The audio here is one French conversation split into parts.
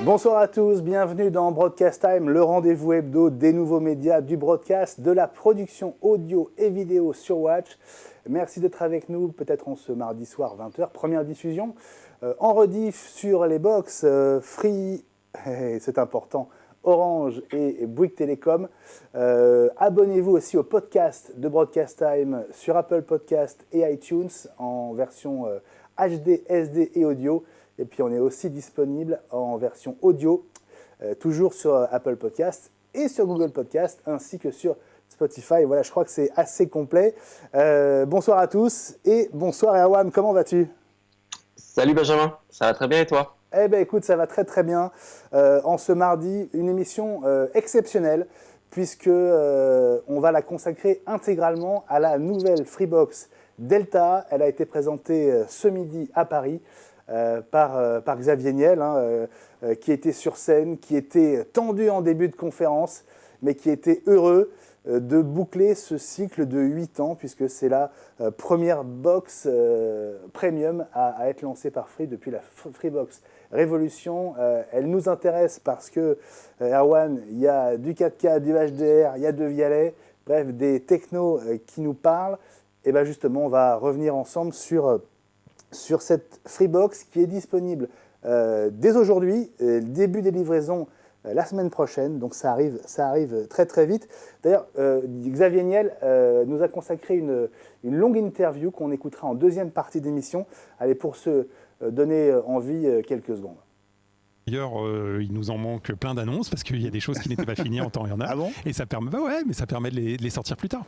Bonsoir à tous, bienvenue dans Broadcast Time, le rendez-vous hebdo des nouveaux médias, du broadcast, de la production audio et vidéo sur Watch. Merci d'être avec nous, peut-être en ce mardi soir 20h, première diffusion. En rediff sur les box Free, c'est important, Orange et Bouygues Télécom. Abonnez-vous aussi au podcast de Broadcast Time sur Apple Podcast et iTunes en version HD, SD et audio. Et puis on est aussi disponible en version audio, toujours sur Apple Podcast et sur Google Podcast, ainsi que sur Spotify. Voilà, je crois que c'est assez complet. Bonsoir à tous et bonsoir Erwan, comment vas-tu ? Salut Benjamin, ça va très bien et toi ? Eh bien écoute, ça va très très bien. En ce mardi, une émission exceptionnelle, puisque on va la consacrer intégralement à la nouvelle Freebox Delta. Elle a été présentée ce midi à Paris. Par Xavier Niel, qui était sur scène, qui était tendu en début de conférence, mais qui était heureux de boucler ce cycle de 8 ans, puisque c'est la première box premium à être lancée par Free depuis la Freebox Révolution. Elle nous intéresse parce que, Erwan, il y a du 4K, du HDR, il y a de Vialet, bref, des technos qui nous parlent. Et bien justement, on va revenir ensemble sur cette Freebox qui est disponible dès aujourd'hui, début des livraisons la semaine prochaine, donc ça arrive très très vite. D'ailleurs, Xavier Niel nous a consacré une longue interview qu'on écoutera en deuxième partie d'émission. Allez, pour se donner envie, quelques secondes. D'ailleurs, il nous en manque plein d'annonces parce qu'il y a des choses qui n'étaient pas finies en temps et en heure. Ah bon ? Et ça permet, mais ça permet de les sortir plus tard.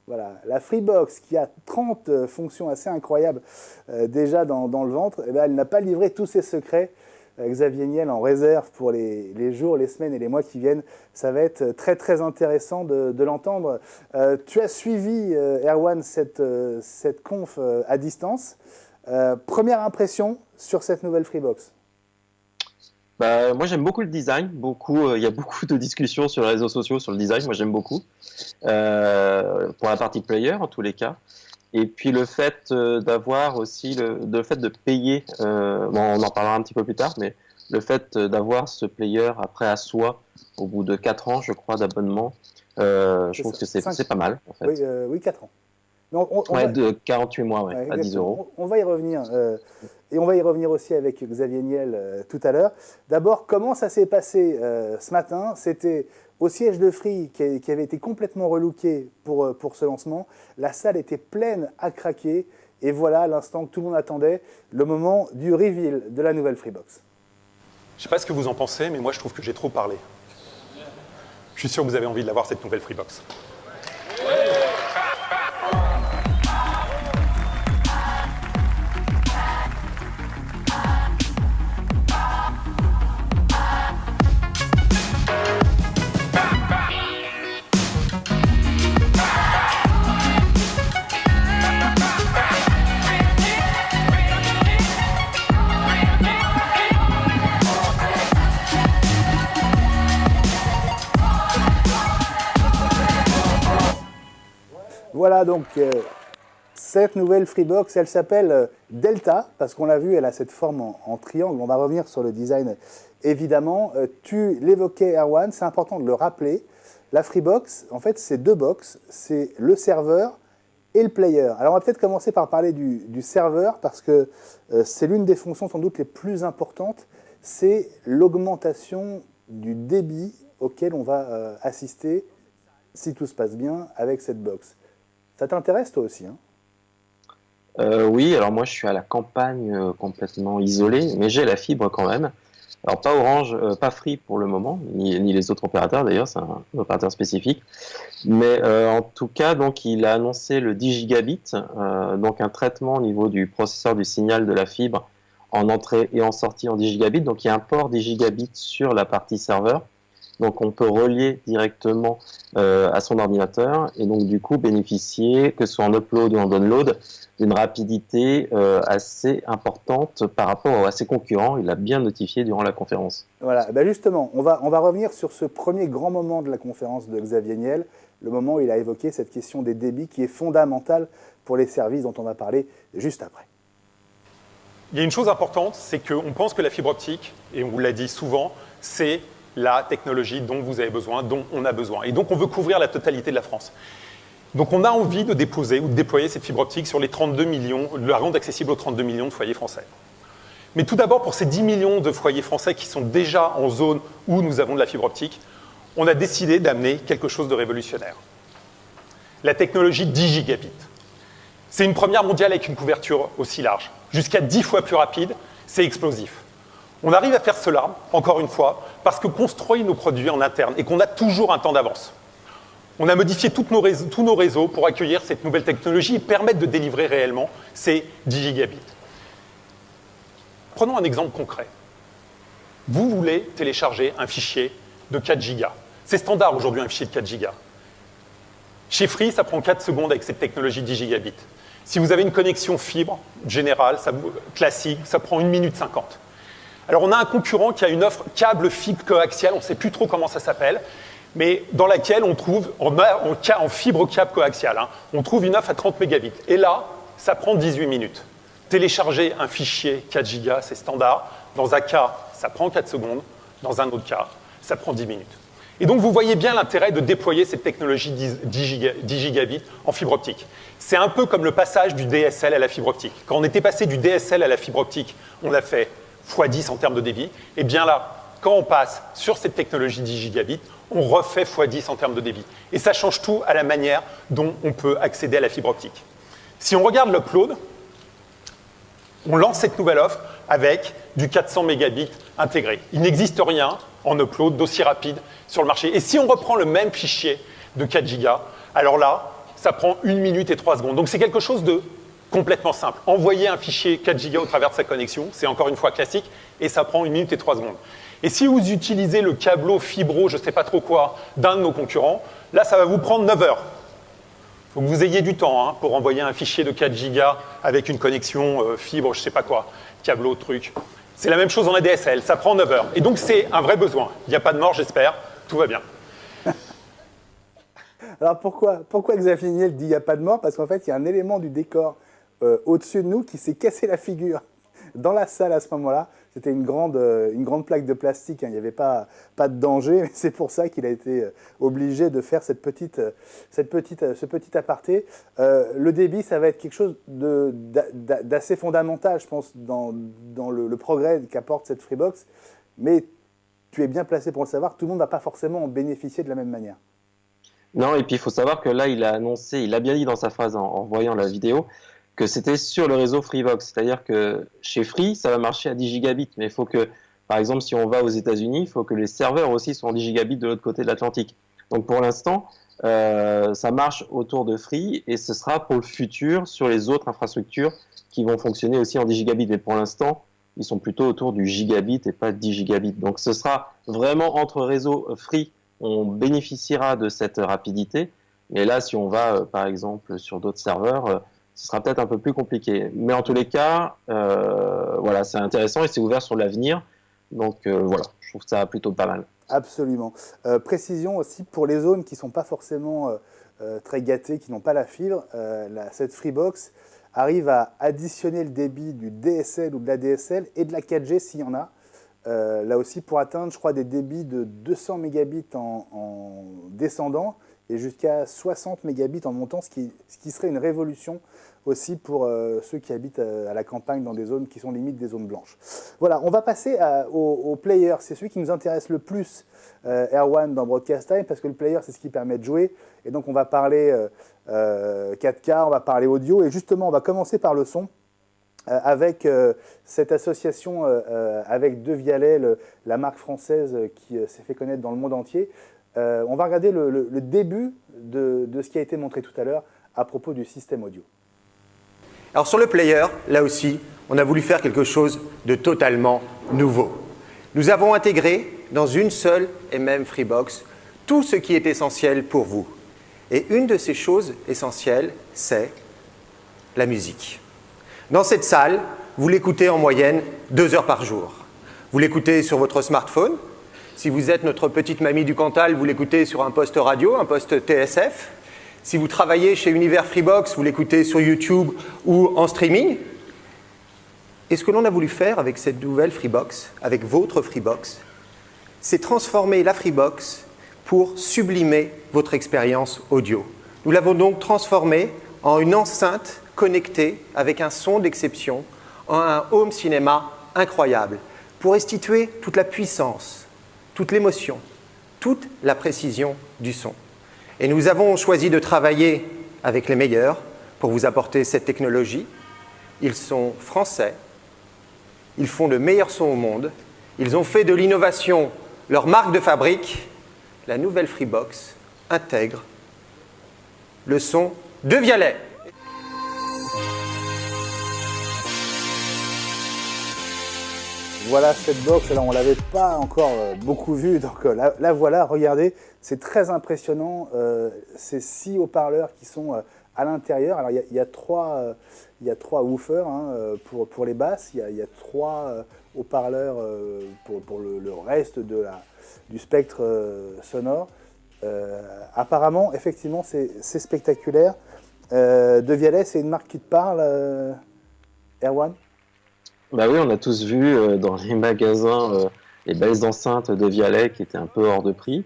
Voilà, la Freebox qui a 30 fonctions assez incroyables déjà dans le ventre, eh bien, elle n'a pas livré tous ses secrets. Xavier Niel en réserve pour les jours, les semaines et les mois qui viennent. Ça va être très très intéressant de l'entendre. Tu as suivi, Erwan, cette conf à distance. Première impression sur cette nouvelle Freebox ? Moi j'aime beaucoup le design, il y a beaucoup de discussions sur les réseaux sociaux sur le design, moi j'aime beaucoup, pour la partie player en tous les cas. Et puis le fait d'avoir aussi le fait de payer, on en parlera un petit peu plus tard, mais le fait d'avoir ce player après à soi au bout de 4 ans, je crois, d'abonnement, je trouve que c'est pas mal en fait. Oui, 4 ans. De 48 mois, à 10 euros. On va y revenir. Et on va y revenir aussi avec Xavier Niel tout à l'heure. D'abord, comment ça s'est passé ce matin ? C'était au siège de Free qui avait été complètement relooké pour ce lancement. La salle était pleine à craquer. Et voilà l'instant que tout le monde attendait, le moment du reveal de la nouvelle Freebox. Je ne sais pas ce que vous en pensez, mais moi je trouve que j'ai trop parlé. Je suis sûr que vous avez envie de l'avoir, cette nouvelle Freebox. Voilà donc cette nouvelle Freebox, elle s'appelle Delta, parce qu'on l'a vu, elle a cette forme en triangle. On va revenir sur le design évidemment. Tu l'évoquais, Erwan, c'est important de le rappeler. La Freebox, en fait, c'est deux box, c'est le serveur et le player. Alors on va peut-être commencer par parler du serveur, parce que c'est l'une des fonctions sans doute les plus importantes, c'est l'augmentation du débit auquel on va assister, si tout se passe bien, avec cette box. Ça t'intéresse toi aussi, hein ? Oui, alors moi je suis à la campagne complètement isolé, mais j'ai la fibre quand même. Alors pas Orange, pas Free pour le moment, ni les autres opérateurs d'ailleurs, c'est un opérateur spécifique. Mais en tout cas, donc il a annoncé le 10 gigabits, donc un traitement au niveau du processeur du signal de la fibre en entrée et en sortie en 10 gigabits. Donc il y a un port 10 gigabits sur la partie serveur. Donc on peut relier directement à son ordinateur et donc du coup bénéficier, que ce soit en upload ou en download, d'une rapidité assez importante par rapport à ses concurrents. Il l'a bien notifié durant la conférence. Voilà, ben justement, on va revenir sur ce premier grand moment de la conférence de Xavier Niel, le moment où il a évoqué cette question des débits qui est fondamentale pour les services dont on va parler juste après. il y a une chose importante, c'est qu'on pense que la fibre optique, et on vous l'a dit souvent, c'est la technologie dont vous avez besoin, dont on a besoin. Et donc, on veut couvrir la totalité de la France. Donc, on a envie de déposer ou de déployer cette fibre optique sur les 32 millions, la rendre accessible aux 32 millions de foyers français. Mais tout d'abord, pour ces 10 millions de foyers français qui sont déjà en zone où nous avons de la fibre optique, on a décidé d'amener quelque chose de révolutionnaire. La technologie 10 gigabits. C'est une première mondiale avec une couverture aussi large. Jusqu'à 10 fois plus rapide, c'est explosif. On arrive à faire cela, encore une fois, parce que construit nos produits en interne et qu'on a toujours un temps d'avance. On a modifié tous nos réseaux pour accueillir cette nouvelle technologie et permettre de délivrer réellement ces 10 gigabits. Prenons un exemple concret. Vous voulez télécharger un fichier de 4 gigas. C'est standard aujourd'hui un fichier de 4 gigas. Chez Free, ça prend 4 secondes avec cette technologie 10 gigabits. Si vous avez une connexion fibre générale, classique, ça prend 1 minute 50. Alors on a un concurrent qui a une offre câble fibre coaxial, on ne sait plus trop comment ça s'appelle, mais dans laquelle on trouve, en fibre câble coaxial, on trouve une offre à 30 mégabits. Et là, ça prend 18 minutes. Télécharger un fichier 4 gigas, c'est standard. Dans un cas, ça prend 4 secondes. Dans un autre cas, ça prend 10 minutes. Et donc, vous voyez bien l'intérêt de déployer cette technologie 10 gigabits en fibre optique. C'est un peu comme le passage du DSL à la fibre optique. Quand on était passé du DSL à la fibre optique, on a fait x10 en termes de débit. Et bien là, quand on passe sur cette technologie 10 gigabits, on refait x10 en termes de débit. Et ça change tout à la manière dont on peut accéder à la fibre optique. Si on regarde l'upload, on lance cette nouvelle offre avec du 400 mégabits intégré. Il n'existe rien en upload d'aussi rapide sur le marché. Et si on reprend le même fichier de 4 gigas, alors là, ça prend 1 minute et 3 secondes. Donc c'est quelque chose de complètement simple. Envoyer un fichier 4 gigas au travers de sa connexion, c'est encore une fois classique, et ça prend 1 minute et 3 secondes. Et si vous utilisez le câbleau fibro, je ne sais pas trop quoi, d'un de nos concurrents, là, ça va vous prendre 9 heures. Il faut que vous ayez du temps pour envoyer un fichier de 4 gigas avec une connexion fibre, je ne sais pas quoi, câbleau, truc. C'est la même chose en ADSL, ça prend 9 heures. Et donc, c'est un vrai besoin. Il n'y a pas de mort, j'espère. Tout va bien. Alors, pourquoi Xavier Niel dit il n'y a pas de mort? Parce qu'en fait, il y a un élément du décor au-dessus de nous qui s'est cassé la figure dans la salle à ce moment-là. C'était une grande plaque de plastique, il n'y avait pas de danger, mais c'est pour ça qu'il a été obligé de faire ce petit aparté. Le débit, ça va être quelque chose d'assez fondamental, je pense, dans le progrès qu'apporte cette Freebox, mais tu es bien placé pour le savoir, tout le monde ne va pas forcément en bénéficier de la même manière. Non, et puis il faut savoir que là, il a bien dit dans sa phrase en voyant la vidéo, que c'était sur le réseau Freebox. C'est-à-dire que chez Free, ça va marcher à 10 gigabits, mais il faut que, par exemple, si on va aux États-Unis, il faut que les serveurs aussi soient en 10 gigabits de l'autre côté de l'Atlantique. Donc pour l'instant, ça marche autour de Free, et ce sera pour le futur sur les autres infrastructures qui vont fonctionner aussi en 10 gigabits. Mais pour l'instant, ils sont plutôt autour du gigabit et pas 10 gigabits. Donc ce sera vraiment entre réseaux Free, on bénéficiera de cette rapidité. Mais là, si on va, par exemple, sur d'autres serveurs, ce sera peut-être un peu plus compliqué. Mais en tous les cas, voilà, c'est intéressant et c'est ouvert sur l'avenir. Donc voilà, je trouve ça plutôt pas mal. Absolument. Précision aussi pour les zones qui ne sont pas forcément très gâtées, qui n'ont pas la fibre, cette Freebox arrive à additionner le débit du DSL ou de la DSL et de la 4G s'il y en a. Là aussi pour atteindre, je crois, des débits de 200 mégabits en descendant et jusqu'à 60 mégabits en montant, ce qui serait une révolution aussi pour ceux qui habitent à la campagne dans des zones qui sont limite des zones blanches. Voilà, on va passer au player. C'est celui qui nous intéresse le plus, Erwan, dans Broadcast Time, parce que le player, c'est ce qui permet de jouer. Et donc, on va parler 4K, on va parler audio. Et justement, on va commencer par le son. Avec cette association avec De Vialet, la marque française qui s'est fait connaître dans le monde entier. On va regarder le début de ce qui a été montré tout à l'heure à propos du système audio. Alors sur le player, là aussi, on a voulu faire quelque chose de totalement nouveau. Nous avons intégré dans une seule et même Freebox tout ce qui est essentiel pour vous. Et une de ces choses essentielles, c'est la musique. Dans cette salle, vous l'écoutez en moyenne 2 heures par jour. Vous l'écoutez sur votre smartphone. Si vous êtes notre petite mamie du Cantal, vous l'écoutez sur un poste radio, un poste TSF. Si vous travaillez chez Univers Freebox, vous l'écoutez sur YouTube ou en streaming. Et ce que l'on a voulu faire avec cette nouvelle Freebox, avec votre Freebox, c'est transformer la Freebox pour sublimer votre expérience audio. Nous l'avons donc transformée en une enceinte connectée avec un son d'exception, en un home cinéma incroyable, pour restituer toute la puissance, toute l'émotion, toute la précision du son. Et nous avons choisi de travailler avec les meilleurs pour vous apporter cette technologie. Ils sont français, ils font le meilleur son au monde, ils ont fait de l'innovation leur marque de fabrique. La nouvelle Freebox intègre le son de Vialet. Voilà cette box, alors on ne l'avait pas encore beaucoup vue, donc la voilà, regardez, c'est très impressionnant, ces 6 haut-parleurs qui sont à l'intérieur. Alors il y a 3 woofers pour les basses, il y a 3 haut-parleurs pour le reste du spectre sonore. Apparemment, effectivement, c'est spectaculaire. De Vialet, c'est une marque qui te parle, Erwan? Bah oui, on a tous vu dans les magasins les belles enceintes de Vialet qui étaient un peu hors de prix,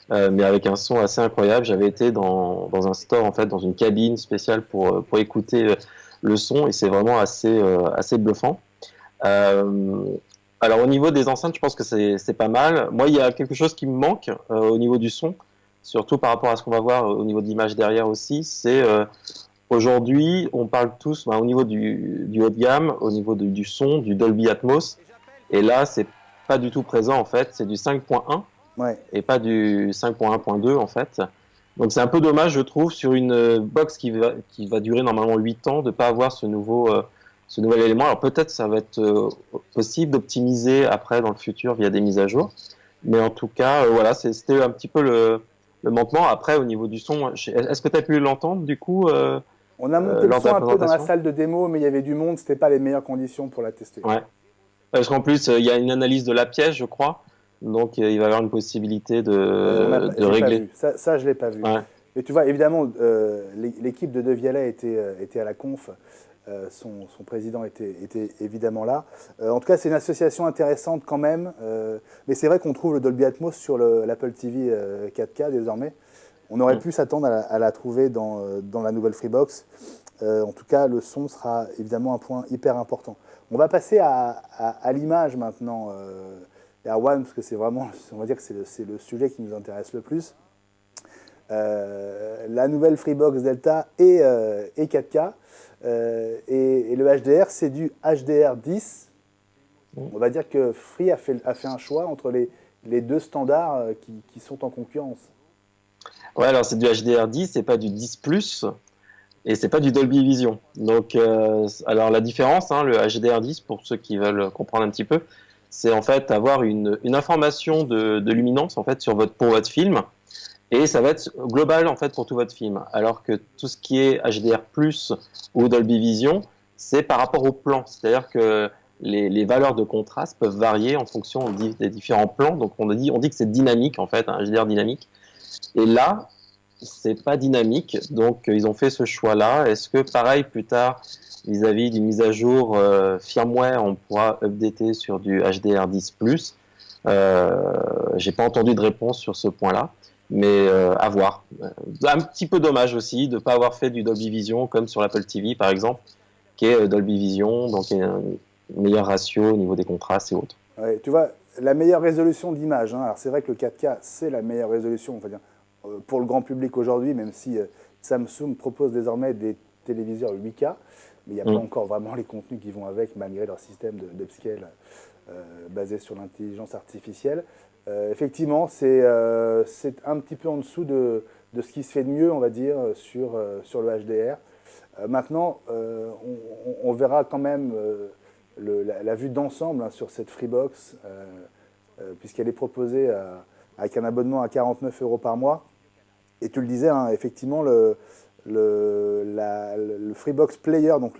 mais avec un son assez incroyable. J'avais été dans un store, en fait, dans une cabine spéciale pour écouter le son, et c'est vraiment assez bluffant. Alors au niveau des enceintes, je pense que c'est pas mal. Moi, il y a quelque chose qui me manque au niveau du son, surtout par rapport à ce qu'on va voir au niveau de l'image derrière aussi, c'est aujourd'hui, on parle tous au niveau du haut de gamme, au niveau du son, du Dolby Atmos, et là, c'est pas du tout présent en fait, c'est du 5.1 et pas du 5.1.2 en fait. Donc c'est un peu dommage, je trouve, sur une box qui va durer normalement 8 ans, de pas avoir ce nouvel élément. Alors peut-être ça va être possible d'optimiser après dans le futur via des mises à jour, mais en tout cas, voilà, c'était un petit peu le manquement. Après, au niveau du son, est-ce que tu as pu l'entendre du coup On a monté le lors de son la un peu dans la présentation? salle de démo, mais il y avait du monde, c'était pas les meilleures conditions pour la tester. Ouais. Parce qu'en plus, il y a une analyse de la pièce, je crois, donc il va y avoir une possibilité de régler. Ça, je l'ai pas vu. Ouais. Mais tu vois, évidemment, l'équipe de Vialet était à la conf. Son président était évidemment là. En tout cas, c'est une association intéressante quand même. Mais c'est vrai qu'on trouve le Dolby Atmos sur l'Apple TV 4K désormais. On aurait pu s'attendre à la trouver dans la nouvelle Freebox. En tout cas, le son sera évidemment un point hyper important. On va passer à l'image maintenant, Erwan, parce que c'est vraiment, on va dire que c'est le sujet qui nous intéresse le plus. La nouvelle Freebox Delta et 4K. Et le HDR, c'est du HDR10. On va dire que Free a fait un choix entre les 2 standards qui sont en concurrence. Ouais, alors c'est du HDR10, c'est pas du 10+, et c'est pas du Dolby Vision. Donc, alors la différence, le HDR10, pour ceux qui veulent comprendre un petit peu, c'est en fait avoir une information de luminance en fait pour votre film. Et ça va être global en fait pour tout votre film. Alors que tout ce qui est HDR+ ou Dolby Vision, c'est par rapport au plan. C'est-à-dire que les valeurs de contraste peuvent varier en fonction des différents plans. Donc on dit que c'est dynamique en fait, un HDR dynamique. Et là, c'est pas dynamique. Donc ils ont fait ce choix-là. Est-ce que pareil plus tard, vis-à-vis d'une mise à jour firmware, on pourra updater sur du HDR10+? J'ai pas entendu de réponse sur ce point-là. Mais à voir. Un petit peu dommage aussi de ne pas avoir fait du Dolby Vision comme sur l'Apple TV par exemple, qui est Dolby Vision, donc un meilleur ratio au niveau des contrastes et autres. Ouais, tu vois, la meilleure résolution d'image, alors c'est vrai que le 4K, c'est la meilleure résolution, on va dire, pour le grand public aujourd'hui, même si Samsung propose désormais des téléviseurs 8K, mais il n'y a pas encore vraiment les contenus qui vont avec, malgré leur système d'upscale basé sur l'intelligence artificielle. Effectivement, c'est un petit peu en dessous de ce qui se fait de mieux, on va dire, sur le HDR. Maintenant, on verra quand même la vue d'ensemble sur cette Freebox, puisqu'elle est proposée avec un abonnement à 49 € par mois. Et tu le disais, effectivement, le Freebox Player, donc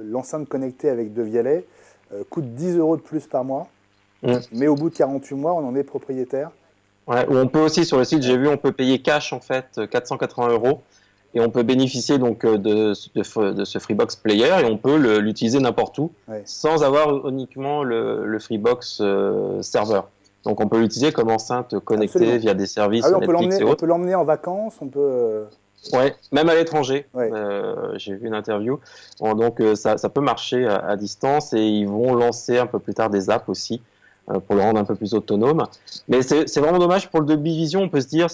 l'enceinte connectée avec De Vialet, coûte 10 € de plus par mois. Mais au bout de 48 mois, on en est propriétaire. Ouais, ou on peut aussi, sur le site, j'ai vu, on peut payer cash en fait 480 €. et on peut bénéficier donc de ce Freebox Player et on peut l'utiliser n'importe où sans avoir uniquement le Freebox serveur. Donc on peut l'utiliser comme enceinte connectée via des services Netflix et autres. On peut l'emmener en vacances, on peut... Ouais, même à l'étranger. Ouais. J'ai vu une interview. Donc ça peut marcher à distance et ils vont lancer un peu plus tard des apps aussi pour le rendre un peu plus autonome. Mais c'est vraiment dommage pour le Dolby Vision. On peut se dire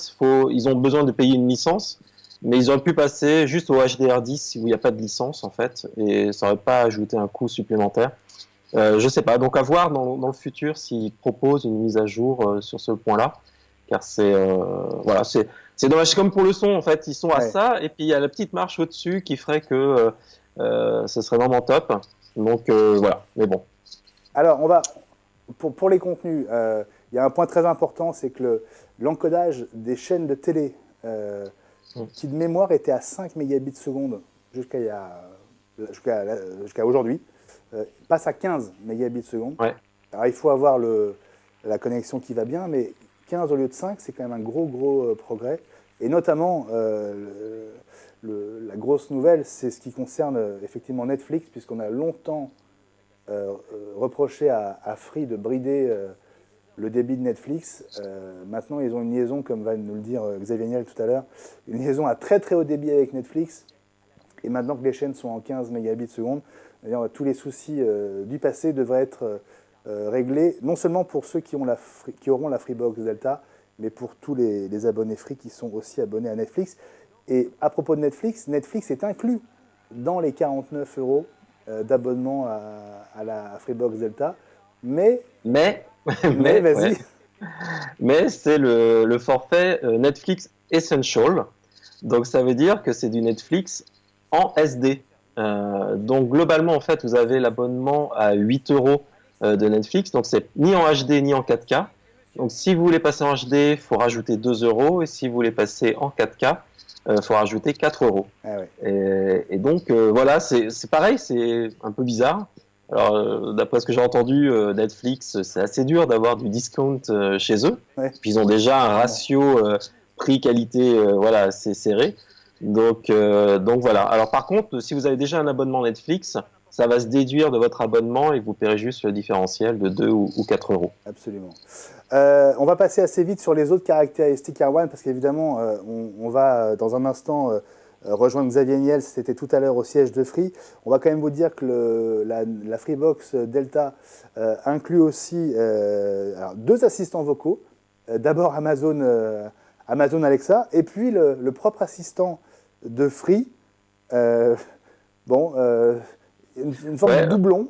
ils ont besoin de payer une licence, mais ils auraient pu passer juste au HDR10 où il n'y a pas de licence en fait et ça n'aurait pas ajouté un coût supplémentaire. Je sais pas. Donc à voir dans le futur s'ils proposent une mise à jour sur ce point-là, car voilà, c'est dommage. C'est comme pour le son en fait, ils sont à ça et puis il y a la petite marche au-dessus qui ferait que ce serait vraiment top. Donc voilà. Mais bon. Alors on va pour les contenus, il y a un point très important, c'est que l'encodage des chaînes de télé qui de mémoire était à 5 mégabits seconde jusqu'à aujourd'hui. Passe à 15 mégabits seconde. Ouais. Alors il faut avoir la connexion qui va bien, mais 15 au lieu de 5, c'est quand même un gros progrès. Et notamment, la grosse nouvelle, c'est ce qui concerne effectivement Netflix, puisqu'on a longtemps reproché à Free de brider le débit de Netflix. Maintenant, ils ont une liaison, comme va nous le dire Xavier Niel tout à l'heure, une liaison à très haut débit avec Netflix. Et maintenant que les chaînes sont en 15 mégabits seconde, tous les soucis du passé devraient être réglés, non seulement pour ceux qui auront la Freebox Delta, mais pour tous les abonnés Free qui sont aussi abonnés à Netflix. Et à propos de Netflix, Netflix est inclus dans les 49 € d'abonnement à la Freebox Delta. Mais vas-y. Ouais. Mais c'est le forfait Netflix Essential. Donc ça veut dire que c'est du Netflix en SD. Donc globalement, en fait, vous avez l'abonnement à 8 € de Netflix. Donc c'est ni en HD ni en 4K. Donc si vous voulez passer en HD, il faut rajouter 2 €. Et si vous voulez passer en 4K, il faut rajouter 4 €. Ah ouais. Et donc voilà, c'est pareil, c'est un peu bizarre. Alors d'après ce que j'ai entendu, Netflix, c'est assez dur d'avoir du discount chez eux. Ouais. Puis ils ont déjà un ratio prix-qualité voilà, assez serré. Donc voilà. Alors par contre, si vous avez déjà un abonnement Netflix, ça va se déduire de votre abonnement et vous paierez juste le différentiel de 2 ou 4 €. Absolument. On va passer assez vite sur les autres caractéristiques Erwan, parce qu'évidemment, on va dans un instant rejoindre Xavier Niel, c'était tout à l'heure au siège de Free. On va quand même vous dire que la Freebox Delta inclut aussi alors, 2 assistants vocaux. D'abord Amazon Alexa, et puis le propre assistant de Free. Une forme de doublon.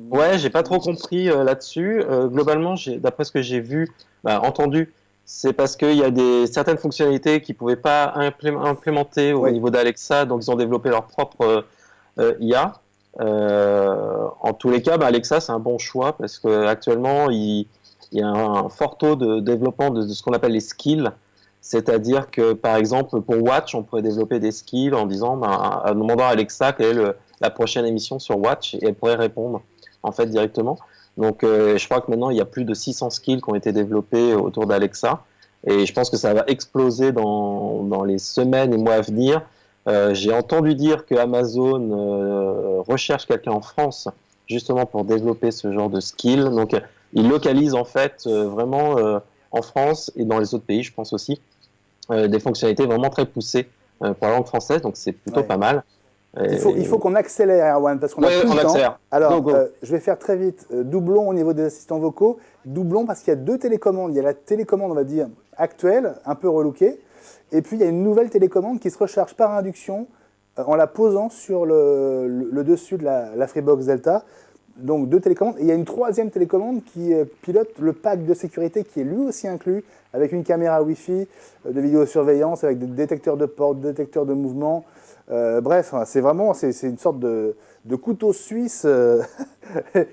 Ouais, j'ai pas trop compris là-dessus. Globalement, d'après ce que j'ai vu, entendu, c'est parce qu'il y a certaines fonctionnalités qu'ils pouvaient pas implémenter au niveau d'Alexa, donc ils ont développé leur propre IA. En tous les cas, Alexa, c'est un bon choix parce qu'actuellement, il y a un fort taux de développement de ce qu'on appelle les skills. C'est-à-dire que, par exemple, pour Watch, on pourrait développer des skills en disant, en demandant à Alexa quelle est la prochaine émission sur Watch, et elle pourrait répondre, en fait, directement. Donc, je crois que maintenant, il y a plus de 600 skills qui ont été développés autour d'Alexa, et je pense que ça va exploser dans les semaines et mois à venir. J'ai entendu dire que Amazon recherche quelqu'un en France, justement pour développer ce genre de skills. Donc, ils localisent, en fait, vraiment en France et dans les autres pays, je pense aussi, des fonctionnalités vraiment très poussées pour la langue française, donc c'est plutôt pas mal. Il faut qu'on accélère, Erwan, parce qu'on a plus de temps. Alors, je vais faire très vite. Doublon au niveau des assistants vocaux. Doublon parce qu'il y a 2 télécommandes. Il y a la télécommande, on va dire, actuelle, un peu relookée. Et puis, il y a une nouvelle télécommande qui se recharge par induction en la posant sur le dessus de la Freebox Delta. Donc 2 télécommandes. Et il y a une 3e télécommande qui pilote le pack de sécurité qui est lui aussi inclus, avec une caméra Wi-Fi, de vidéosurveillance, avec des détecteurs de porte, détecteurs de mouvement. Bref, c'est une sorte de couteau suisse,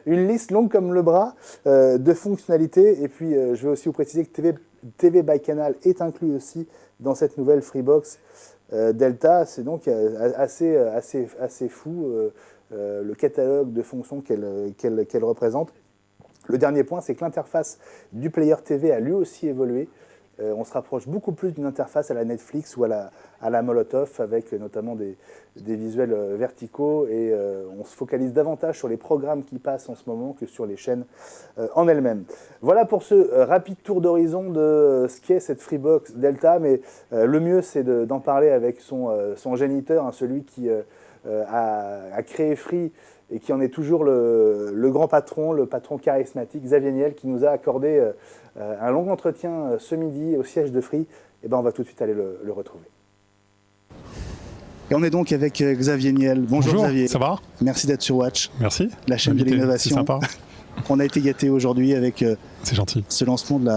une liste longue comme le bras de fonctionnalités. Et puis, je vais aussi vous préciser que TV by Canal est inclus aussi dans cette nouvelle Freebox Delta. C'est donc assez fou le catalogue de fonctions qu'elle représente. Le dernier point, c'est que l'interface du player TV a lui aussi évolué. On se rapproche beaucoup plus d'une interface à la Netflix ou à la Molotov, avec notamment des visuels verticaux, et on se focalise davantage sur les programmes qui passent en ce moment que sur les chaînes en elles-mêmes. Voilà pour ce rapide tour d'horizon de ce qu'est cette Freebox Delta, mais le mieux c'est d'en parler avec son géniteur, hein, celui qui a créé Free et qui en est toujours le grand patron, le patron charismatique, Xavier Niel, qui nous a accordé un long entretien ce midi au siège de Free. Et ben on va tout de suite aller le retrouver. Et on est donc avec Xavier Niel. Bonjour Xavier. Ça va ? Merci d'être sur Watch. Merci. La chaîne de l'innovation. C'est sympa. On a été gâtés aujourd'hui avec c'est gentil. Ce lancement de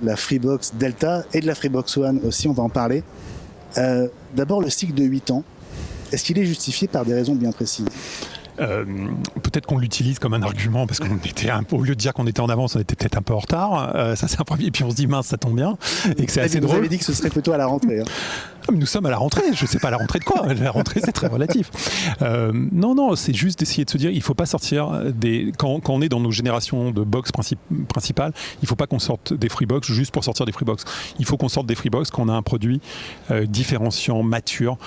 la Freebox Delta et de la Freebox One aussi, on va en parler. D'abord, le cycle de 8 ans, est-ce qu'il est justifié par des raisons bien précises ? Peut-être qu'on l'utilise comme un argument parce qu'on était au lieu de dire qu'on était en avance, on était peut-être un peu en retard. Ça c'est un premier. Et puis on se dit mince, ça tombe bien et que c'est assez drôle. Vous avez dit que ce serait plutôt à la rentrée. Hein. Nous sommes à la rentrée. Je ne sais pas à la rentrée de quoi. La rentrée c'est très relatif. Non, c'est juste d'essayer de se dire il ne faut pas sortir quand on est dans nos générations de box principales, il ne faut pas qu'on sorte des Freebox juste pour sortir des Freebox. Il faut qu'on sorte des Freebox quand on a un produit différenciant, mature,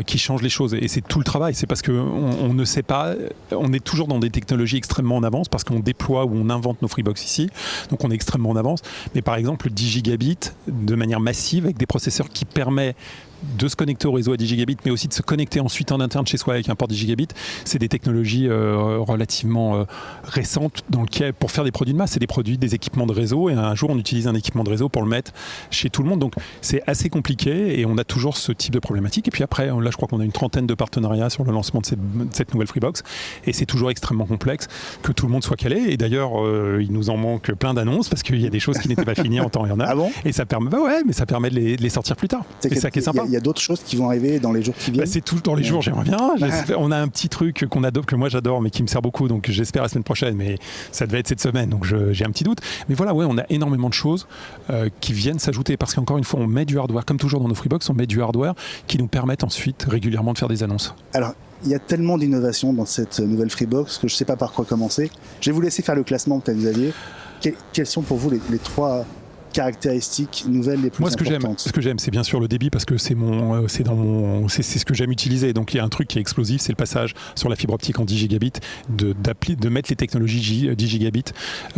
qui change les choses. Et c'est tout le travail. C'est parce qu'on ne sait pas. On est toujours dans des technologies extrêmement en avance parce qu'on déploie ou on invente nos Freebox ici, donc on est extrêmement en avance. Mais par exemple, le 10 gigabits de manière massive avec des processeurs qui permettent de se connecter au réseau à 10 gigabits, mais aussi de se connecter ensuite en interne chez soi avec un port 10 gigabits, c'est des technologies relativement récentes pour faire des produits de masse, c'est des équipements de réseau, et un jour on utilise un équipement de réseau pour le mettre chez tout le monde. Donc c'est assez compliqué et on a toujours ce type de problématique. Et puis après, là je crois qu'on a une trentaine de partenariats sur le lancement de cette nouvelle Freebox, et c'est toujours extrêmement complexe que tout le monde soit calé. Et d'ailleurs, il nous en manque plein d'annonces parce qu'il y a des choses qui n'étaient pas finies en temps et en heure. Ah bon ? Et ça permet, mais ça permet de les sortir plus tard. C'est ça qui est sympa. Il y a d'autres choses qui vont arriver dans les jours qui viennent. C'est tout dans les jours, j'aimerais bien. On a un petit truc qu'on adopte, que moi j'adore, mais qui me sert beaucoup, donc j'espère la semaine prochaine, mais ça devait être cette semaine, donc j'ai un petit doute. Mais voilà, on a énormément de choses qui viennent s'ajouter, parce qu'encore une fois, on met du hardware, comme toujours dans nos Freebox, on met du hardware qui nous permettent ensuite régulièrement de faire des annonces. Alors, il y a tellement d'innovations dans cette nouvelle Freebox que je ne sais pas par quoi commencer. Je vais vous laisser faire le classement, peut-être Xavier. Quelles sont pour vous les trois caractéristiques nouvelles les plus importantes? Ce que j'aime, c'est bien sûr le débit, parce que c'est ce que j'aime utiliser. Donc il y a un truc qui est explosif, c'est le passage sur la fibre optique en 10 gigabits, de mettre les technologies 10 gigabits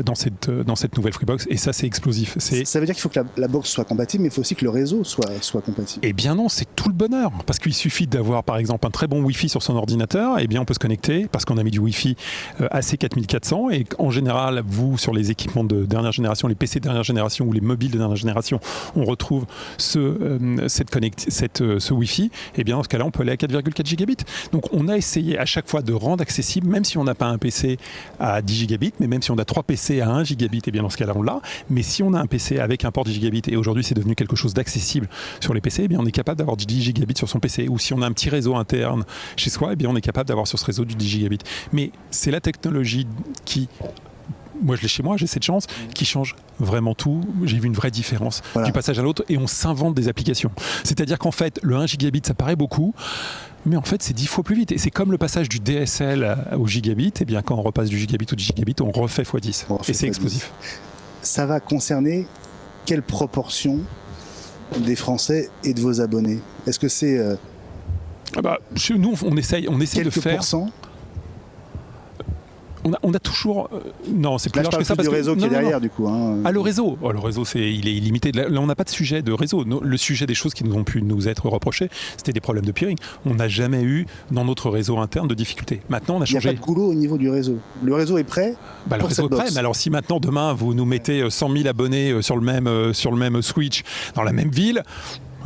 dans cette nouvelle Freebox, et ça c'est explosif. Ça veut dire qu'il faut que la box soit compatible, mais il faut aussi que le réseau soit compatible. Eh bien non, c'est tout le bonheur, parce qu'il suffit d'avoir par exemple un très bon Wi-Fi sur son ordinateur, et bien on peut se connecter, parce qu'on a mis du Wi-Fi AC4400, et en général, vous, sur les équipements de dernière génération, les PC de dernière génération ou les mobiles de dernière génération, on retrouve ce Wi-Fi, et bien dans ce cas-là, on peut aller à 4,4 gigabits. Donc on a essayé à chaque fois de rendre accessible, même si on n'a pas un PC à 10 gigabits, mais même si on a 3 PC à 1 gigabit, et bien dans ce cas-là, on l'a. Mais si on a un PC avec un port 10 gigabits, et aujourd'hui c'est devenu quelque chose d'accessible sur les PC, et bien on est capable d'avoir du 10 gigabits sur son PC. Ou si on a un petit réseau interne chez soi, et bien on est capable d'avoir sur ce réseau du 10 gigabits. Mais c'est la technologie qui... Moi, je l'ai chez moi, j'ai cette chance, qui change vraiment tout. J'ai vu une vraie différence du passage à l'autre, et on s'invente des applications. C'est-à-dire qu'en fait, le 1 gigabit, ça paraît beaucoup, mais en fait, c'est 10 fois plus vite. Et c'est comme le passage du DSL au gigabit, et bien quand on repasse du gigabit au 10 gigabit, on refait x10. Et c'est explosif. Ça va concerner quelle proportion des Français et de vos abonnés? Est-ce que c'est... Chez nous, on essaye de faire... Pourcents? On a toujours... non, c'est plus large que ça. Parce que le réseau qui est derrière, du coup. Hein. Ah, le réseau, il est illimité. Là, on n'a pas de sujet de réseau. Le sujet des choses qui nous ont pu nous être reprochées, c'était des problèmes de peering. On n'a jamais eu, dans notre réseau interne, de difficultés. Maintenant, on a changé. Il n'y a pas de goulot au niveau du réseau. Le réseau est prêt pour le réseau est prêt, mais alors si maintenant, demain, vous nous mettez 100 000 abonnés sur le même switch, dans la même ville...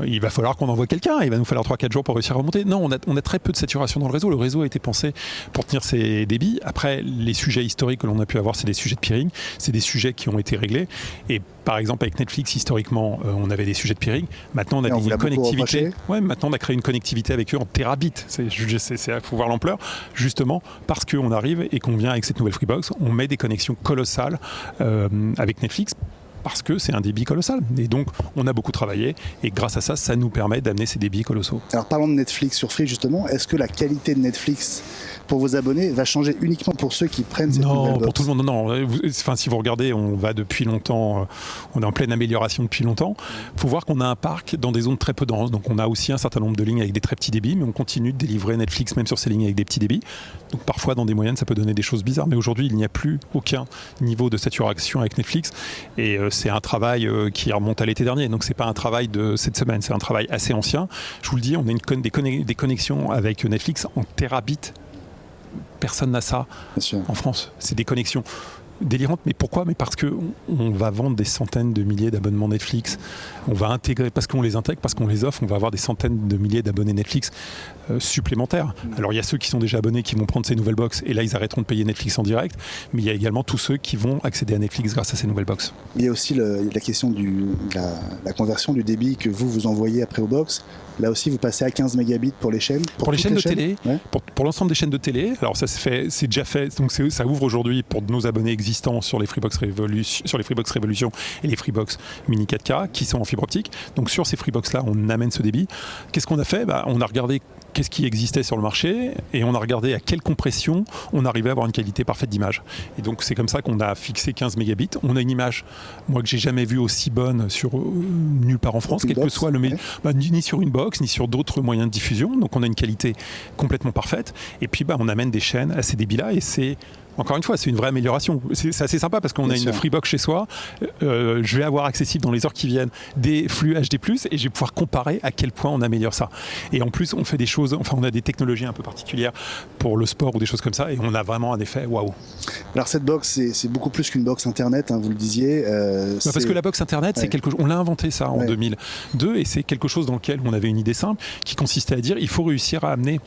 Il va falloir qu'on envoie quelqu'un, il va nous falloir 3-4 jours pour réussir à remonter. Non, on a très peu de saturation dans le réseau. Le réseau a été pensé pour tenir ses débits. Après, les sujets historiques que l'on a pu avoir, c'est des sujets de peering, c'est des sujets qui ont été réglés. Et par exemple, avec Netflix, historiquement, on avait des sujets de peering. Maintenant, on a une connectivité. Maintenant, on a créé une connectivité avec eux en terabits. Il faut voir l'ampleur. Justement, parce qu'on arrive et qu'on vient avec cette nouvelle Freebox, on met des connexions colossales avec Netflix. parce que c'est un débit colossal. Et donc, on a beaucoup travaillé, et grâce à ça, ça nous permet d'amener ces débits colossaux. Alors, parlons de Netflix sur Free, justement. Est-ce que la qualité de Netflix pour vos abonnés va changer uniquement pour ceux qui prennent cette nouvelle box? Non, pour tout le monde, non. Enfin, si vous regardez, on va depuis longtemps, on est en pleine amélioration depuis longtemps. Il faut voir qu'on a un parc dans des zones très peu denses, donc on a aussi un certain nombre de lignes avec des très petits débits, mais on continue de délivrer Netflix même sur ces lignes avec des petits débits. Donc parfois, dans des moyennes, ça peut donner des choses bizarres, mais aujourd'hui, il n'y a plus aucun niveau de saturation avec Netflix, et c'est un travail qui remonte à l'été dernier, donc c'est pas un travail de cette semaine, c'est un travail assez ancien. Je vous le dis, on a des connexions avec Netflix en terabits. Personne n'a ça en France. C'est des connexions délirantes. Mais pourquoi? Mais parce qu'on va vendre des centaines de milliers d'abonnements Netflix. On va intégrer, parce qu'on les intègre, parce qu'on les offre, on va avoir des centaines de milliers d'abonnés Netflix supplémentaires. Alors il y a ceux qui sont déjà abonnés qui vont prendre ces nouvelles box et là ils arrêteront de payer Netflix en direct. Mais il y a également tous ceux qui vont accéder à Netflix grâce à ces nouvelles box. Il y a aussi la question de la conversion du débit que vous envoyez après aux box. Là aussi, vous passez à 15 mégabits pour les chaînes. Pour les chaînes de télé, pour l'ensemble des chaînes de télé. Alors ça c'est déjà fait. Donc ça ouvre aujourd'hui pour nos abonnés existants sur les Freebox Révolution et les Freebox Mini 4K qui sont en fibre optique. Donc sur ces Freebox là, on amène ce débit. Qu'est-ce qu'on a fait? On a regardé qu'est-ce qui existait sur le marché et on a regardé à quelle compression on arrivait à avoir une qualité parfaite d'image. Et donc c'est comme ça qu'on a fixé 15 mégabits. On a une image, moi, que j'ai jamais vue aussi bonne sur nulle part en France, quel que soit le ni sur une box, ni sur d'autres moyens de diffusion. Donc on a une qualité complètement parfaite. Et puis on amène des chaînes à ces débits-là et c'est... Encore une fois, c'est une vraie amélioration. C'est assez sympa parce qu'on a une Freebox chez soi. Je vais avoir accessible dans les heures qui viennent des flux HD+, et je vais pouvoir comparer à quel point on améliore ça. Et en plus, on fait des choses, on a des technologies un peu particulières pour le sport ou des choses comme ça, et on a vraiment un effet waouh. Alors cette box, c'est beaucoup plus qu'une box internet, vous le disiez. Parce que la box internet, c'est quelque chose. On l'a inventé ça en 2002, et c'est quelque chose dans lequel on avait une idée simple qui consistait à dire il faut réussir à amener.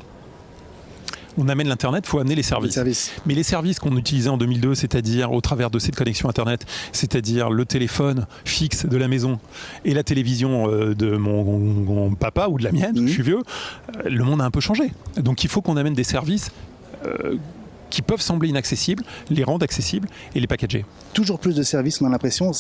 On amène l'Internet, il faut amener les services. Mais les services qu'on utilisait en 2002, c'est-à-dire au travers de cette connexion Internet, c'est-à-dire le téléphone fixe de la maison et la télévision de mon papa ou de la mienne, je suis vieux, le monde a un peu changé. Donc il faut qu'on amène des services qui peuvent sembler inaccessibles, les rendre accessibles et les packager. Toujours plus de services, on a l'impression,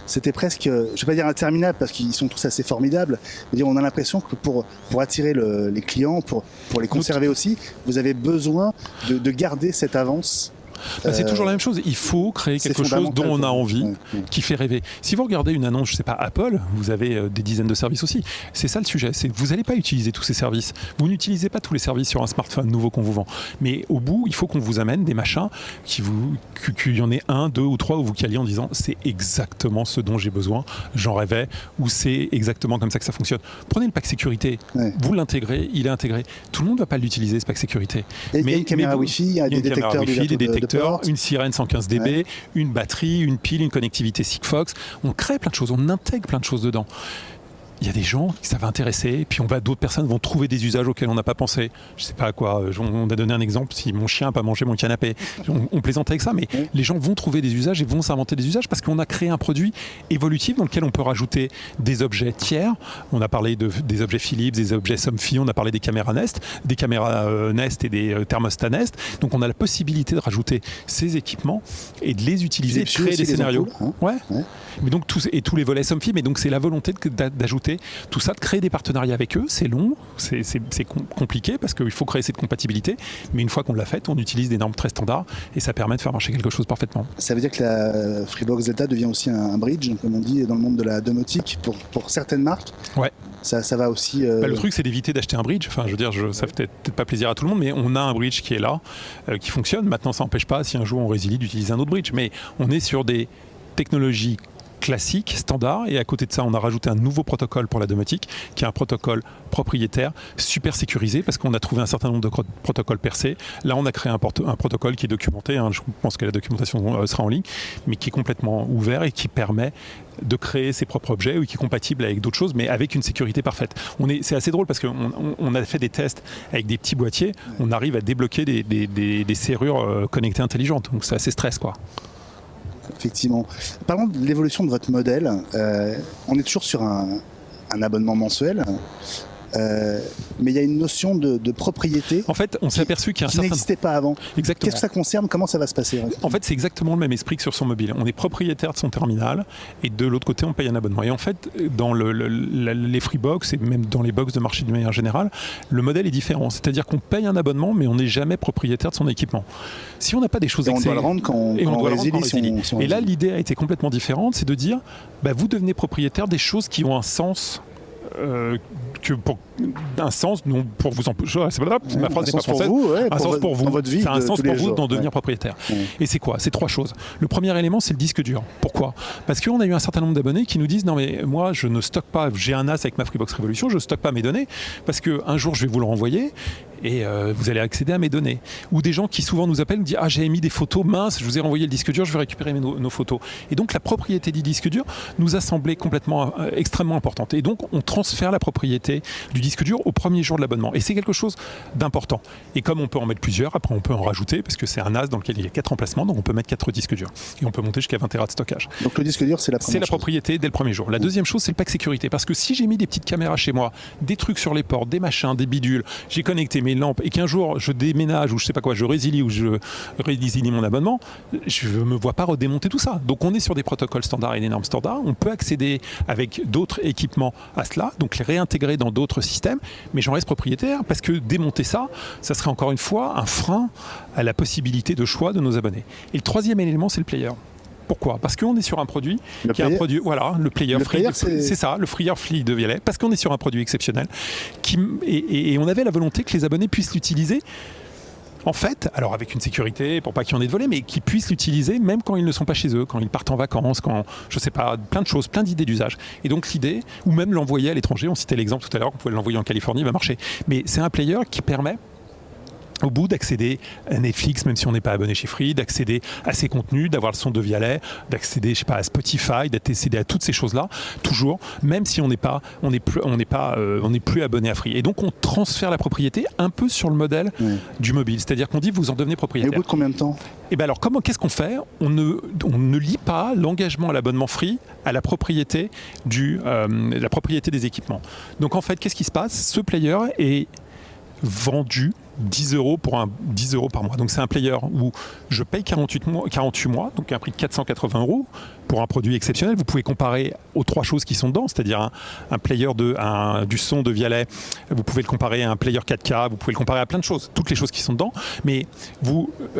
c'était presque, je ne vais pas dire interminable parce qu'ils sont tous assez formidables, mais on a l'impression que pour attirer les clients, pour les conserver aussi, vous avez besoin de garder cette avance. C'est toujours la même chose. Il faut créer quelque chose dont on a envie, qui fait rêver. Si vous regardez une annonce, je sais pas, Apple, vous avez des dizaines de services aussi. C'est ça le sujet. Vous n'allez pas utiliser tous ces services. Vous n'utilisez pas tous les services sur un smartphone nouveau qu'on vous vend. Mais au bout, il faut qu'on vous amène des machins qu'il y en ait un, deux ou trois où vous caliez en disant c'est exactement ce dont j'ai besoin, j'en rêvais, ou c'est exactement comme ça que ça fonctionne. Prenez le pack sécurité, vous l'intégrez, il est intégré. Tout le monde ne va pas l'utiliser, ce pack sécurité. Mais il y a une caméra Wi-Fi, il y a des détecteurs. Une sirène 115 dB, une batterie, une pile, une connectivité Sigfox. On crée plein de choses, on intègre plein de choses dedans. Il y a des gens qui ça va intéresser, puis d'autres personnes vont trouver des usages auxquels on n'a pas pensé. Je sais pas à quoi, on a donné un exemple, si mon chien n'a pas mangé mon canapé, on plaisante avec ça, mais les gens vont trouver des usages et vont s'inventer des usages parce qu'on a créé un produit évolutif dans lequel on peut rajouter des objets tiers. On a parlé des objets Philips, des objets Somfy, on a parlé des caméras Nest, et des thermostats Nest. Donc on a la possibilité de rajouter ces équipements et de les utiliser, de créer des scénarios. Mais donc tous les volets Somfy, mais donc c'est la volonté d'ajouter tout ça, de créer des partenariats avec eux. C'est long, c'est compliqué parce qu'il faut créer cette compatibilité, mais une fois qu'on l'a faite, on utilise des normes très standards et ça permet de faire marcher quelque chose parfaitement. Ça veut dire que la Freebox Delta devient aussi un bridge, comme on dit dans le monde de la domotique, pour certaines marques. Ouais. Ça va aussi... Le truc, c'est d'éviter d'acheter un bridge. Enfin, je veux dire, ça fait peut-être pas plaisir à tout le monde, mais on a un bridge qui est là, qui fonctionne. Maintenant, ça n'empêche pas, si un jour on résilie, d'utiliser un autre bridge. Mais on est sur des technologies classique, standard, et à côté de ça on a rajouté un nouveau protocole pour la domotique qui est un protocole propriétaire super sécurisé parce qu'on a trouvé un certain nombre de protocoles percés. Là on a créé un protocole qui est documenté, je pense que la documentation sera en ligne, mais qui est complètement ouvert et qui permet de créer ses propres objets ou qui est compatible avec d'autres choses mais avec une sécurité parfaite. C'est assez drôle parce qu'on a fait des tests avec des petits boîtiers, on arrive à débloquer des serrures connectées intelligentes, donc c'est assez stress quoi. Effectivement. Parlons de l'évolution de votre modèle. On est toujours sur un abonnement mensuel. mais il y a une notion de propriété. En fait, on s'est aperçu qu'il y a un qui certain... n'existait pas avant. Exactement. Qu'est-ce que ça concerne? Comment ça va se passer? En fait, c'est exactement le même esprit que sur son mobile. On est propriétaire de son terminal et de l'autre côté, on paye un abonnement. Et en fait, dans les Freebox et même dans les box de marché de manière générale, le modèle est différent. C'est-à-dire qu'on paye un abonnement, mais on n'est jamais propriétaire de son équipement. Si on n'a pas des choses on doit le rendre quand on résilie son Et là, l'idée a été complètement différente, c'est de dire, vous devenez propriétaire des choses qui ont un sens. Un sens non pour vous empêcher, c'est pas ma phrase n'est pas française, un sens pour vous, dans votre vie, c'est un sens pour vous jours, d'en devenir propriétaire. Et c'est quoi? C'est trois choses. Le premier élément, c'est le disque dur. Pourquoi? Parce qu'on a eu un certain nombre d'abonnés qui nous disent non mais moi je ne stocke pas, j'ai un NAS avec ma Freebox Révolution, je ne stocke pas mes données parce qu'un jour je vais vous le renvoyer et vous allez accéder à mes données. Ou des gens qui souvent nous appellent, nous disent j'ai mis des photos minces, je vous ai renvoyé le disque dur, je vais récupérer nos photos. Et donc la propriété du disque dur nous a semblé extrêmement importante. Et donc on transfère la propriété du disque dur au premier jour de l'abonnement. Et c'est quelque chose d'important. Et comme on peut en mettre plusieurs, après on peut en rajouter, parce que c'est un NAS dans lequel il y a 4 emplacements, donc on peut mettre 4 disques durs. Et on peut monter jusqu'à 20 Tera de stockage. Donc le disque dur, c'est la première chose. C'est la propriété dès le premier jour. La deuxième chose, c'est le pack sécurité. Parce que si j'ai mis des petites caméras chez moi, des trucs sur les portes, des machins, des bidules, j'ai connecté mes lampes, et qu'un jour je déménage, ou je sais pas quoi, je résilie, ou je résilie mon abonnement, je ne me vois pas redémonter tout ça. Donc on est sur des protocoles standards et des normes standards. On peut accéder avec d'autres équipements à cela, donc les réintégrer dans d'autres systèmes, mais j'en reste propriétaire parce que démonter ça serait encore une fois un frein à la possibilité de choix de nos abonnés. Et le troisième élément, c'est le player. Pourquoi? Parce qu'on est sur un produit qui est un produit, voilà, le player free, c'est ça, le Free de Vialet, parce qu'on est sur un produit exceptionnel et on avait la volonté que les abonnés puissent l'utiliser. En fait, alors avec une sécurité pour pas qu'il y en ait de volets, mais qu'ils puissent l'utiliser même quand ils ne sont pas chez eux, quand ils partent en vacances, quand, je sais pas, plein de choses, plein d'idées d'usage. Et donc l'idée, ou même l'envoyer à l'étranger, on citait l'exemple tout à l'heure, qu'on pouvait l'envoyer en Californie, il va marcher. Mais c'est un player qui permet au bout d'accéder à Netflix, même si on n'est pas abonné chez Free, d'accéder à ses contenus, d'avoir le son de Vialet, d'accéder, je sais pas, à Spotify, d'accéder à toutes ces choses-là, toujours, même si on n'est plus abonné à Free. Et donc on transfère la propriété un peu sur le modèle du mobile, c'est-à-dire qu'on dit vous en devenez propriétaire. Et au bout de combien de temps? Et bien alors qu'est-ce qu'on fait? On ne lie pas l'engagement à l'abonnement Free à la propriété des équipements. Donc en fait, qu'est-ce qui se passe? Ce player est vendu 10 € pour 10 € par mois. Donc c'est un player où je paye 48 mois, donc un prix de 480 € pour un produit exceptionnel. Vous pouvez comparer aux trois choses qui sont dedans, c'est-à-dire un player du son de Vialet, vous pouvez le comparer à un player 4K, vous pouvez le comparer à plein de choses, toutes les choses qui sont dedans, mais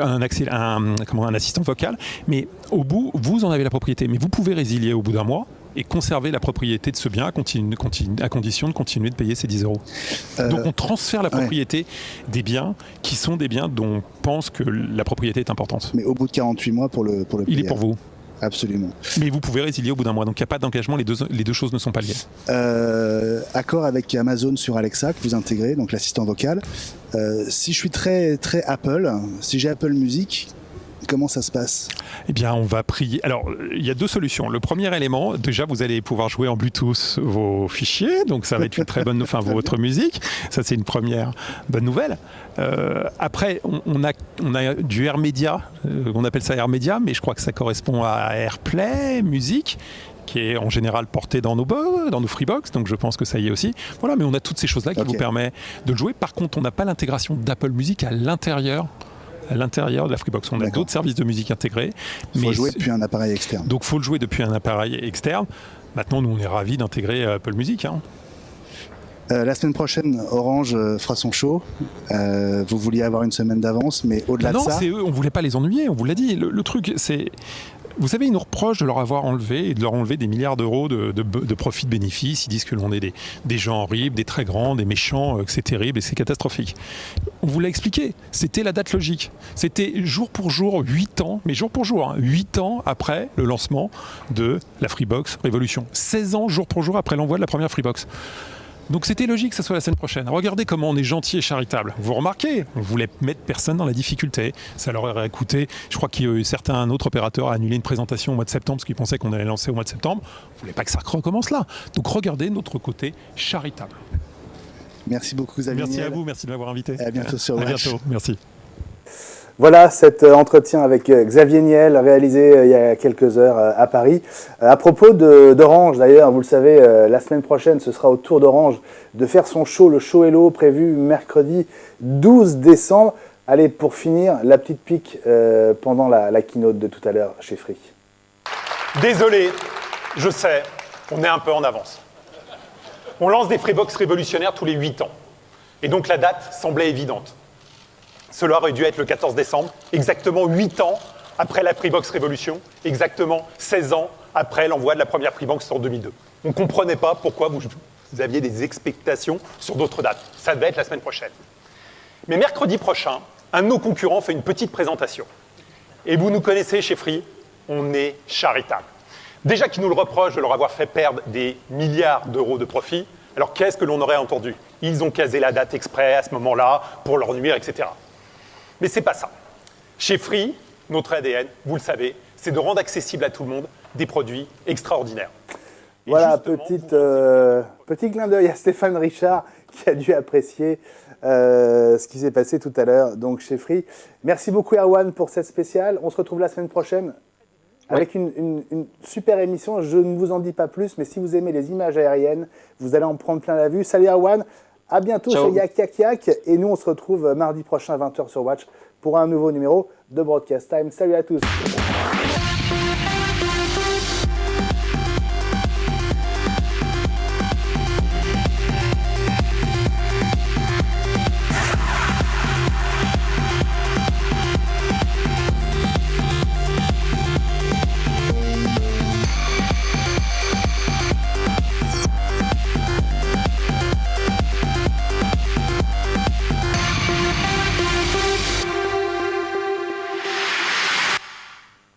un assistant vocal, mais au bout, vous en avez la propriété, mais vous pouvez résilier au bout d'un mois et conserver la propriété de ce bien à condition de continuer de payer ces 10 €. Donc on transfère la propriété des biens qui sont des biens dont on pense que la propriété est importante. Mais au bout de 48 mois pour le il est pour vous. Absolument. Mais vous pouvez résilier au bout d'un mois, donc il n'y a pas d'engagement, les deux choses ne sont pas liées. Accord avec Amazon sur Alexa que vous intégrez, donc l'assistant vocal. Si je suis très, très Apple, si j'ai Apple Music, comment ça se passe? Eh bien, on va prier. Alors, il y a deux solutions. Le premier élément, déjà, vous allez pouvoir jouer en Bluetooth vos fichiers, donc ça va être une très bonne, votre musique. Ça, c'est une première bonne nouvelle. Après, on a du AirMedia, on appelle ça AirMedia, mais je crois que ça correspond à AirPlay, musique, qui est en général porté dans nos Freebox, donc je pense que ça y est aussi. Voilà, mais on a toutes ces choses-là qui vous permettent de le jouer. Par contre, on n'a pas l'intégration d'Apple Music à l'intérieur de la Freebox. On a d'autres services de musique intégrés. Il faut jouer depuis un appareil externe. Donc il faut le jouer depuis un appareil externe. Maintenant, nous, on est ravis d'intégrer Apple Music. La semaine prochaine, Orange fera son show. Vous vouliez avoir une semaine d'avance, mais au-delà de ça... Non, c'est eux, on ne voulait pas les ennuyer, on vous l'a dit. Le truc, c'est... Vous savez, ils nous reprochent de leur avoir enlevé et de leur enlever des milliards d'euros de profit de bénéfices. Ils disent que l'on est des gens horribles, des très grands, des méchants, que c'est terrible et c'est catastrophique. On vous l'a expliqué, c'était la date logique. C'était jour pour jour, 8 ans, mais jour pour jour, 8 ans après le lancement de la Freebox Révolution. 16 ans jour pour jour après l'envoi de la première Freebox. Donc c'était logique que ce soit la semaine prochaine. Regardez comment on est gentil et charitable. Vous remarquez, on voulait mettre personne dans la difficulté. Ça leur aurait coûté, je crois qu'il y a eu un autre opérateur a annulé une présentation au mois de septembre parce qu'il pensait qu'on allait lancer au mois de septembre. On ne voulait pas que ça recommence là. Donc regardez notre côté charitable. Merci beaucoup Xavier. Merci à vous, merci de m'avoir invité. Et à bientôt sur Watch. À bientôt, merci. Voilà cet entretien avec Xavier Niel, réalisé il y a quelques heures à Paris. À propos d'Orange, d'ailleurs, vous le savez, la semaine prochaine, ce sera au tour d'Orange de faire son show, le show Hello, prévu mercredi 12 décembre. Allez, pour finir, la petite pique pendant la keynote de tout à l'heure chez Free. Désolé, je sais, on est un peu en avance. On lance des Freebox révolutionnaires tous les 8 ans. Et donc la date semblait évidente. Cela aurait dû être le 14 décembre, exactement 8 ans après la Freebox Révolution, exactement 16 ans après l'envoi de la première Freebox en 2002. On ne comprenait pas pourquoi vous aviez des expectations sur d'autres dates. Ça devait être la semaine prochaine. Mais mercredi prochain, un de nos concurrents fait une petite présentation. Et vous nous connaissez chez Free, on est charitable. Déjà qu'ils nous le reprochent de leur avoir fait perdre des milliards d'euros de profit, alors qu'est-ce que l'on aurait entendu? Ils ont casé la date exprès à ce moment-là pour leur nuire, etc. Mais c'est pas ça. Chez Free, notre ADN, vous le savez, c'est de rendre accessible à tout le monde des produits extraordinaires. Et voilà, petit clin d'œil à Stéphane Richard qui a dû apprécier ce qui s'est passé tout à l'heure donc chez Free. Merci beaucoup Erwan pour cette spéciale. On se retrouve la semaine prochaine avec une super émission. Je ne vous en dis pas plus, mais si vous aimez les images aériennes, vous allez en prendre plein la vue. Salut Erwan, à bientôt sur Yak Yak Yak. Et nous, on se retrouve mardi prochain à 20h sur Watch pour un nouveau numéro de Broadcast Time. Salut à tous.